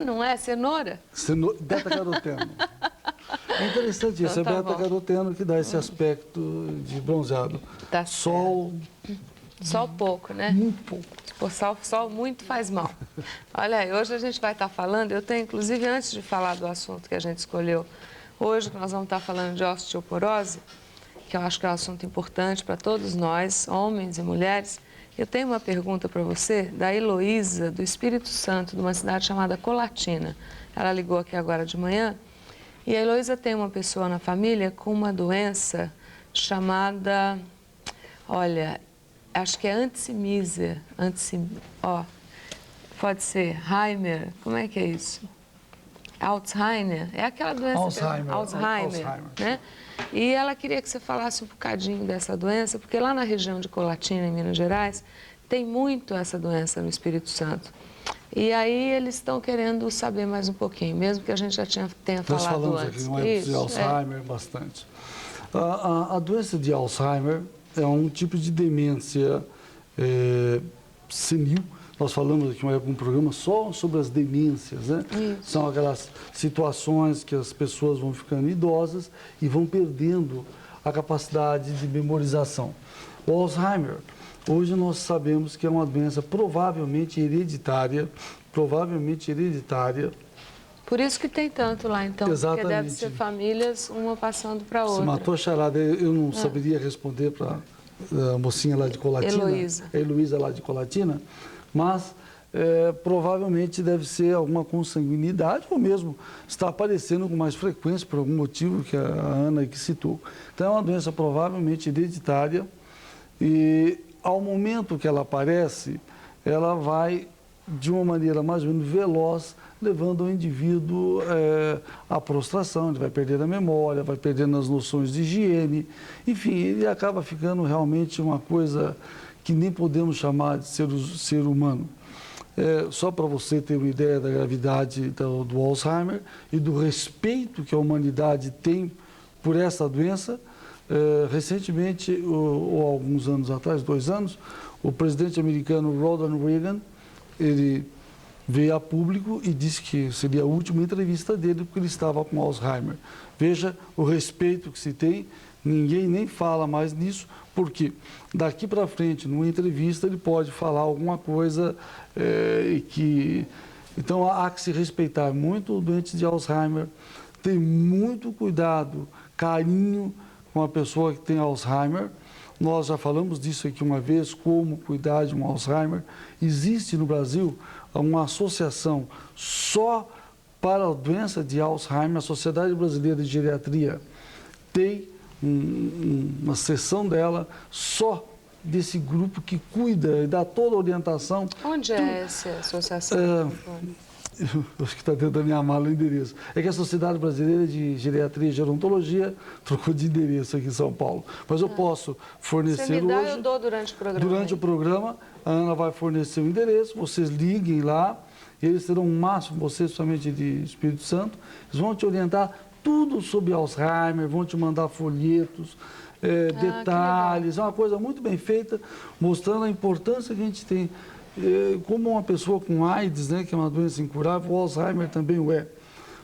Não é? Cenoura? Beta-caroteno. É interessante isso, Então, é beta-caroteno que dá esse aspecto de bronzeado. Tá Sol, Sol pouco, né? muito pouco. Por sol muito faz mal. Olha aí, hoje a gente vai estar falando, eu tenho, inclusive, antes de falar do assunto que a gente escolheu hoje, que nós vamos estar falando de osteoporose, que eu acho que é um assunto importante para todos nós, homens e mulheres. Eu tenho uma pergunta para você, da Heloísa, do Espírito Santo, de uma cidade chamada Colatina. Ela ligou aqui agora de manhã, e a Heloísa tem uma pessoa na família com uma doença chamada, olha, acho que é Alzheimer, pode ser Heimer, como é que é isso? Alzheimer, é aquela doença... Alzheimer, né? E ela queria que você falasse um bocadinho dessa doença, porque lá na região de Colatina, em Minas Gerais, tem muito essa doença no Espírito Santo. E aí eles estão querendo saber mais um pouquinho, mesmo que a gente já tenha falado antes. Nós falamos aqui no épocas de Alzheimer bastante. A doença de Alzheimer é um tipo de demência senil. Nós falamos aqui um programa só sobre as demências, né? Isso. São aquelas situações que as pessoas vão ficando idosas e vão perdendo a capacidade de memorização. O Alzheimer, hoje nós sabemos que é uma doença provavelmente hereditária. Por isso que tem tanto lá, então. Exatamente. Porque deve ser famílias, uma passando para a outra. Você matou a charada. Eu não saberia responder para a mocinha lá de Colatina. Heloísa lá de Colatina. Mas provavelmente deve ser alguma consanguinidade ou mesmo está aparecendo com mais frequência por algum motivo que a Ana aqui citou. Então é uma doença provavelmente hereditária e ao momento que ela aparece, ela vai de uma maneira mais ou menos veloz, levando o indivíduo à prostração, ele vai perdendo a memória, vai perdendo as noções de higiene, enfim, ele acaba ficando realmente uma coisa que nem podemos chamar de ser humano. Só para você ter uma ideia da gravidade do Alzheimer e do respeito que a humanidade tem por essa doença, recentemente, ou alguns anos atrás, 2 anos, o presidente americano Ronald Reagan, ele veio a público e disse que seria a última entrevista dele porque ele estava com Alzheimer. Veja o respeito que se tem, ninguém nem fala mais nisso, porque daqui para frente, numa entrevista, ele pode falar alguma coisa que... Então, há que se respeitar muito o doente de Alzheimer, ter muito cuidado, carinho com a pessoa que tem Alzheimer. Nós já falamos disso aqui uma vez, como cuidar de um Alzheimer. Existe no Brasil uma associação só para a doença de Alzheimer, a Sociedade Brasileira de Geriatria tem uma seção dela só desse grupo que cuida e dá toda a orientação. Onde é essa associação? Eu acho que está dentro da minha mala o endereço. É que a Sociedade Brasileira de Geriatria e Gerontologia trocou de endereço aqui em São Paulo. Mas eu posso fornecer hoje. Você me dá, eu dou durante o programa. Durante o programa, a Ana vai fornecer o endereço, vocês liguem lá, eles terão um máximo, vocês somente de Espírito Santo, eles vão te orientar tudo sobre Alzheimer, vão te mandar folhetos, detalhes, é uma coisa muito bem feita, mostrando a importância que a gente tem. Como uma pessoa com AIDS, né, que é uma doença incurável, o Alzheimer também o é.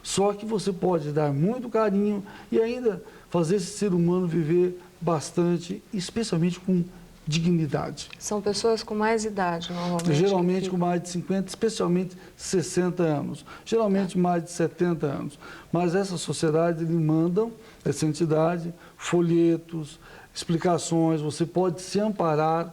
Só que você pode dar muito carinho e ainda fazer esse ser humano viver bastante, especialmente com dignidade. São pessoas com mais idade, normalmente. Geralmente com mais de 50, especialmente 60 anos. Geralmente mais de 70 anos. Mas essa sociedade, eles mandam, essa entidade, folhetos, explicações, você pode se amparar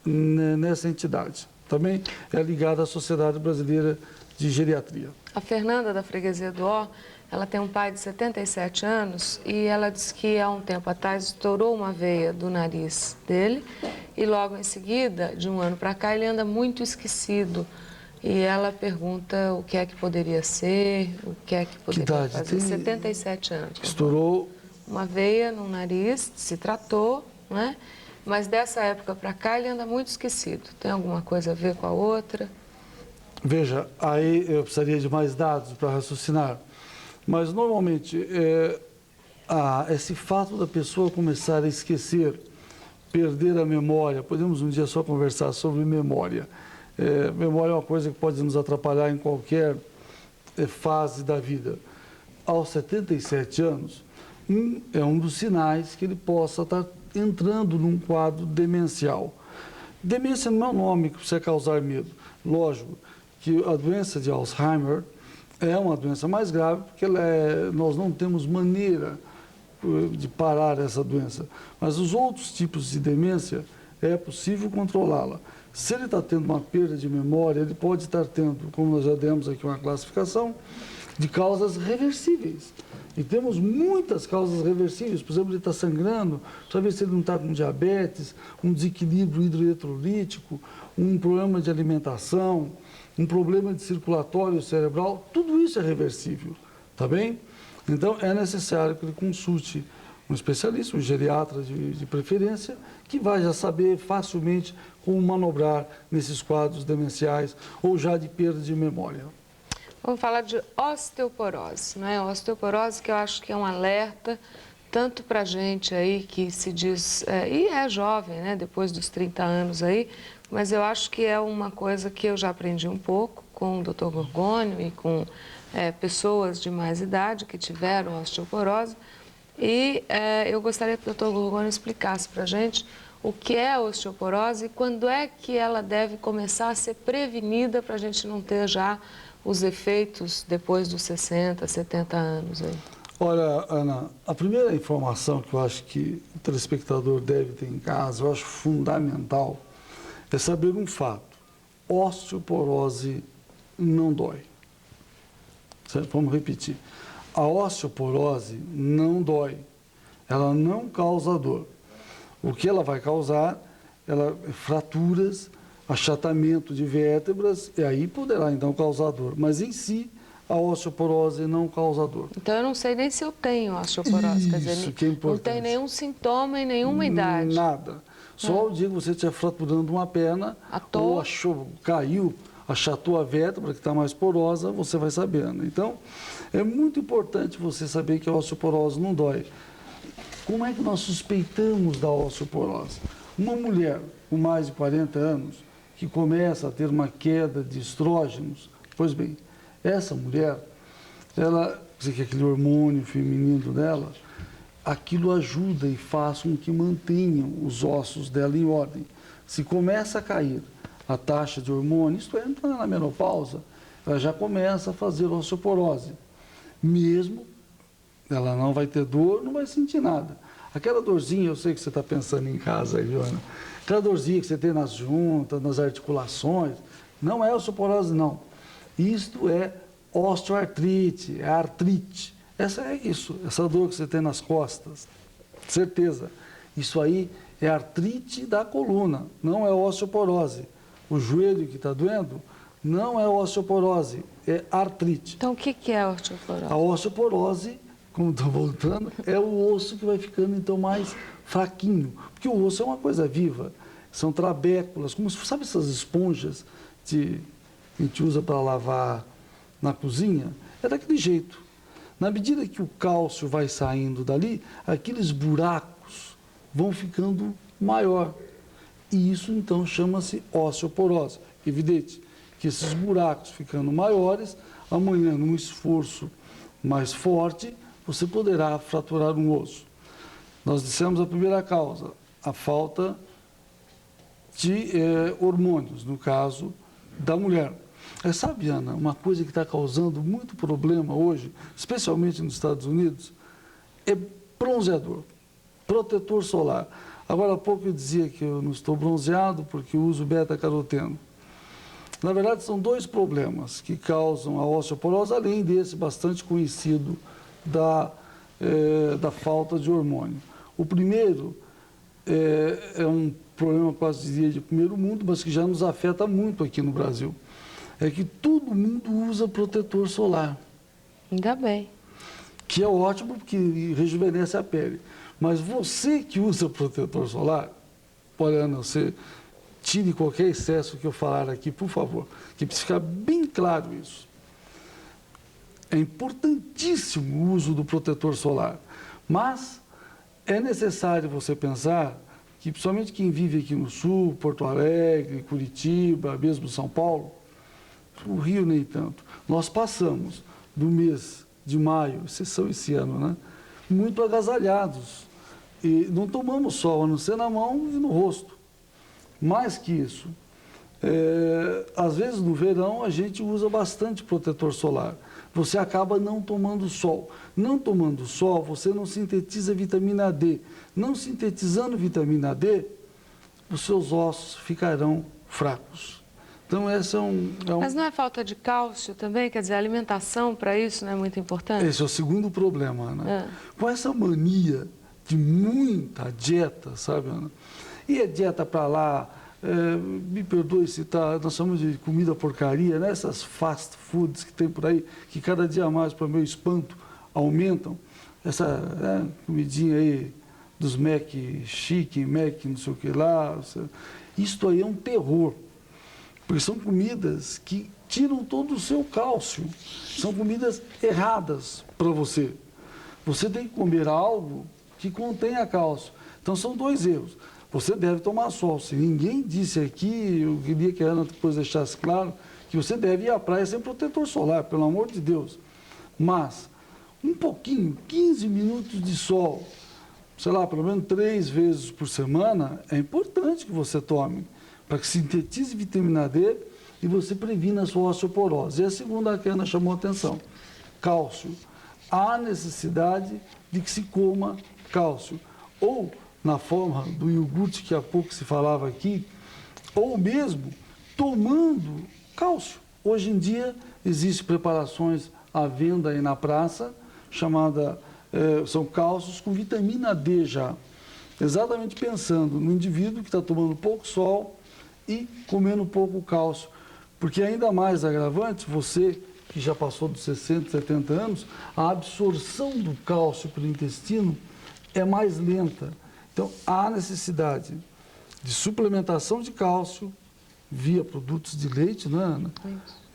nessa entidade. Também é ligada à Sociedade Brasileira de Geriatria. A Fernanda, da Freguesia do Ó, ela tem um pai de 77 anos e ela disse que há um tempo atrás estourou uma veia do nariz dele e logo em seguida, de um ano para cá, ele anda muito esquecido. E ela pergunta o que é que poderia ser, o que é que poderia fazer. Tem 77 anos. Estourou uma veia no nariz, se tratou, né? Mas dessa época para cá ele anda muito esquecido. Tem alguma coisa a ver com a outra? Veja, aí eu precisaria de mais dados para raciocinar. Mas normalmente esse fato da pessoa começar a esquecer, perder a memória, podemos um dia só conversar sobre memória. Memória é uma coisa que pode nos atrapalhar em qualquer fase da vida, aos 77 anos, é um dos sinais que ele possa estar entrando num quadro demencial. Demência não é um nome que precisa causar medo. Lógico que a doença de Alzheimer é uma doença mais grave, porque nós não temos maneira de parar essa doença. Mas os outros tipos de demência, é possível controlá-la. Se ele está tendo uma perda de memória, ele pode estar tendo, como nós já demos aqui uma classificação, de causas reversíveis. E temos muitas causas reversíveis. Por exemplo, ele está sangrando, só ver se ele não está com diabetes, um desequilíbrio hidroeletrolítico, um problema de alimentação, um problema de circulatório cerebral, tudo isso é reversível, tá bem? Então, é necessário que ele consulte um especialista, um geriatra de preferência, que vai já saber facilmente como manobrar nesses quadros demenciais ou já de perda de memória. Vamos falar de osteoporose, né? Osteoporose que eu acho que é um alerta, tanto para a gente aí que se diz, e é jovem, né? Depois dos 30 anos aí, mas eu acho que é uma coisa que eu já aprendi um pouco com o Dr. Gorgônio e com pessoas de mais idade que tiveram osteoporose. E eu gostaria que o Dr. Gorgônio explicasse para a gente o que é a osteoporose e quando é que ela deve começar a ser prevenida para a gente não ter já os efeitos depois dos 60, 70 anos aí. Olha, Ana, a primeira informação que eu acho que o telespectador deve ter em casa, eu acho fundamental, é saber um fato. Osteoporose não dói. Certo? Vamos repetir. A osteoporose não dói. Ela não causa dor. O que ela vai causar? Fraturas, achatamento de vértebras, e aí poderá então causar dor. Mas em si, a osteoporose não causa dor. Então eu não sei nem se eu tenho osteoporose, Isso, quer dizer, que é importante. Não tem nenhum sintoma em nenhuma idade. Nada. Só o dia que você estiver fraturando uma perna, ou caiu, achatou a vértebra que está mais porosa, você vai sabendo. Então, é muito importante você saber que a osteoporose não dói. Como é que nós suspeitamos da osteoporose? Uma mulher com mais de 40 anos, que começa a ter uma queda de estrógenos, pois bem, essa mulher, que aquele hormônio feminino dela, aquilo ajuda e faz com que mantenham os ossos dela em ordem. Se começa a cair a taxa de hormônio, isto é, entra na menopausa, ela já começa a fazer osteoporose. Mesmo ela não vai ter dor, não vai sentir nada. Aquela dorzinha, eu sei que você está pensando em casa aí, Joana, aquela dorzinha que você tem nas juntas, nas articulações, não é osteoporose, não. Isto é osteoartrite, é artrite. Essa dor que você tem nas costas, certeza. Isso aí é artrite da coluna, não é osteoporose. O joelho que está doendo não é osteoporose, é artrite. Então, o que é a osteoporose? A osteoporose, como estou voltando, é o osso que vai ficando então mais fraquinho. Porque o osso é uma coisa viva, são trabéculas, como sabe essas esponjas que a gente usa para lavar na cozinha? É daquele jeito. Na medida que o cálcio vai saindo dali, aqueles buracos vão ficando maior. E isso então chama-se osteoporose. Evidente que esses buracos ficando maiores, amanhã, num esforço mais forte, você poderá fraturar um osso. Nós dissemos a primeira causa, a falta de hormônios, no caso da mulher. Sabe, Ana, uma coisa que está causando muito problema hoje, especialmente nos Estados Unidos, é bronzeador, protetor solar. Agora há pouco eu dizia que eu não estou bronzeado porque eu uso beta-caroteno. Na verdade, são dois problemas que causam a osteoporose, além desse bastante conhecido da falta de hormônio. O primeiro é um problema, quase diria, de primeiro mundo, mas que já nos afeta muito aqui no Brasil. É que todo mundo usa protetor solar. Ainda bem. Que é ótimo, porque rejuvenesce a pele. Mas você que usa protetor solar, olha, Ana, você tire qualquer excesso que eu falar aqui, por favor, que precisa ficar bem claro isso. É importantíssimo o uso do protetor solar, mas é necessário você pensar que, principalmente quem vive aqui no Sul, Porto Alegre, Curitiba, mesmo São Paulo, o Rio nem tanto. Nós passamos do mês de maio, exceção esse ano, né? Muito agasalhados. E não tomamos sol, a não ser na mão e no rosto. Mais que isso, às vezes no verão a gente usa bastante protetor solar. Você acaba não tomando sol. Não tomando sol, você não sintetiza vitamina D. Não sintetizando vitamina D, os seus ossos ficarão fracos. Então, essa Mas não é falta de cálcio também? Quer dizer, a alimentação para isso não é muito importante? Esse é o segundo problema, Ana. Com essa mania de muita dieta, sabe, Ana? E é dieta para lá, me perdoe citar, nós chamamos de comida porcaria, né? Essas fast foods que tem por aí, que cada dia mais, para meu espanto, aumentam. Essa comidinha aí dos Mac chique, Mac não sei o que lá. Isto aí é um terror, porque são comidas que tiram todo o seu cálcio. São comidas erradas para você. Você tem que comer algo que contenha cálcio. Então, são dois erros. Você deve tomar sol. Se ninguém disse aqui, eu queria que a Ana depois deixasse claro, que você deve ir à praia sem protetor solar, pelo amor de Deus. Mas, um pouquinho, 15 minutos de sol, sei lá, pelo menos 3 vezes por semana, é importante que você tome, para que sintetize vitamina D e você previna a sua osteoporose. E a segunda que a Ana chamou a atenção, cálcio. Há necessidade de que se coma cálcio, ou na forma do iogurte que há pouco se falava aqui, ou mesmo tomando cálcio. Hoje em dia, existem preparações à venda aí na praça, são cálcios com vitamina D já, exatamente pensando no indivíduo que está tomando pouco sol e comendo pouco cálcio, porque ainda mais agravante, você que já passou dos 60, 70 anos, a absorção do cálcio pelo intestino é mais lenta. Então, há necessidade de suplementação de cálcio via produtos de leite, né, Ana?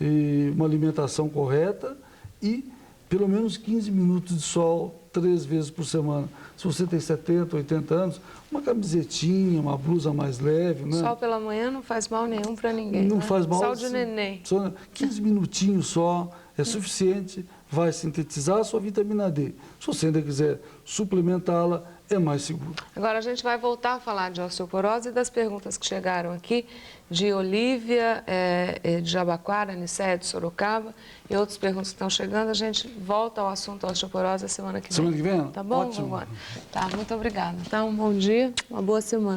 E uma alimentação correta e pelo menos 15 minutos de sol 3 vezes por semana. Se você tem 70, 80 anos, uma camisetinha, uma blusa mais leve, né? Sol pela manhã não faz mal nenhum para ninguém. Não né? faz mal. Sol de neném. 15 minutinhos só é suficiente, vai sintetizar a sua vitamina D. Se você ainda quiser suplementá-la, é mais seguro. Agora a gente vai voltar a falar de osteoporose e das perguntas que chegaram aqui, de Olívia, de Jabaquara, Nicéia de Sorocaba, e outras perguntas que estão chegando. A gente volta ao assunto osteoporose a semana que vem. Semana que vem? Tá bom? Ótimo. Tá, muito obrigada. Tá, um bom dia, uma boa semana.